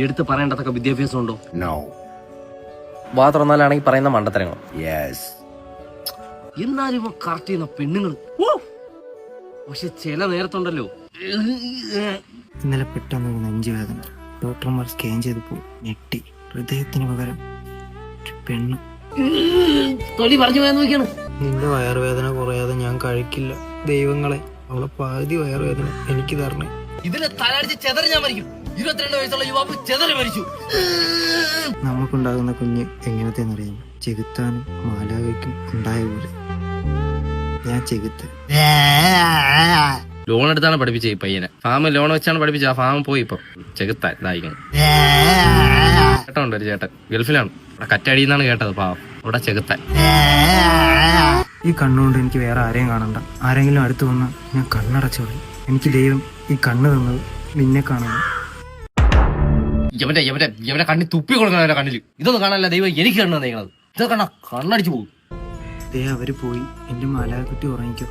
എടുത്ത് പറയേണ്ടതൊക്കെ വിദ്യാഭ്യാസം ഉണ്ടോ? No. വാ തുറന്നാലാണെങ്കിൽ പറയുന്ന മണ്ടത്തരങ്ങൾ. Yes. എന്നാലും ഇവ കറക്റ്റ് ചെയ്യുന്ന പെണ്ണുങ്ങൾ. പക്ഷെ ചില നേരത്തുണ്ടല്ലോ, ഇന്നലെ പെട്ടെന്ന് ഒരു നെഞ്ചുവേദന. ഡോക്ടർമാർ സ്കാൻ ചെയ്തപ്പോൾ ഞെട്ടി. ഹൃദയത്തിന് പകരം ഒരു പെണ്ണ്. തൊലി പറഞ്ഞു പോയാൽ നോക്കിയാണ്. നിന്റെ വയറുവേദന കുറയാതെ ഞാൻ കഴിക്കില്ല. ദൈവങ്ങളെ, അവളെ പകുതി വയറുവേദന എനിക്ക് തരണേ. ഇതിനെ തലടിച്ച് ചെതറി ഞാൻ മരിക്കും. 22 വയസ്സുള്ള യുവാവ് ചെതറി മരിച്ചു. നമുക്കുണ്ടാകുന്ന കുഞ്ഞ് എങ്ങനത്തെന്നറിയാം? ചെകുത്താനും മാലാവയ്ക്കും ഉണ്ടായ പോലെ. ഞാൻ ചെകുത്ത്. ലോൺ എടുത്താണ് പഠിപ്പിച്ചത് ഈ പയ്യനെ. ഫാം ലോൺ വെച്ചാണ് പഠിപ്പിച്ചത്. ആ ഫാം പോയി ഇപ്പൊ ചെകുത്താൻ ഇതായിരിക്കണം. ചേട്ടനുണ്ട് ഒരു ചേട്ടൻ, ഗൾഫിലാണ്. അവിടെ കറ്റടിയെന്നാണ് കേട്ടത്. പാവം അവിടെ ചെകുത്താൻ. ഈ കണ്ണുകൊണ്ട് എനിക്ക് വേറെ ആരെയും കാണണ്ട. ആരെങ്കിലും അടുത്ത് വന്നാൽ ഞാൻ കണ്ണടച്ചോളി. എനിക്ക് ദൈവം ഈ കണ്ണ് തന്നത് നിന്നെ കാണുന്നു. യവന്റെ കണ്ണിൽ തുപ്പി കൊടുക്കണം. അവന്റെ കണ്ണിൽ ഇതൊന്നും കാണാനല്ല ദൈവം എനിക്ക് കണ്ണു നീങ്ങണത്. ഇതൊക്കെ കണ്ണടിച്ചു പോകും. അവര് പോയി. എന്റെ മാലാകുട്ടി ഉറങ്ങിക്കോ.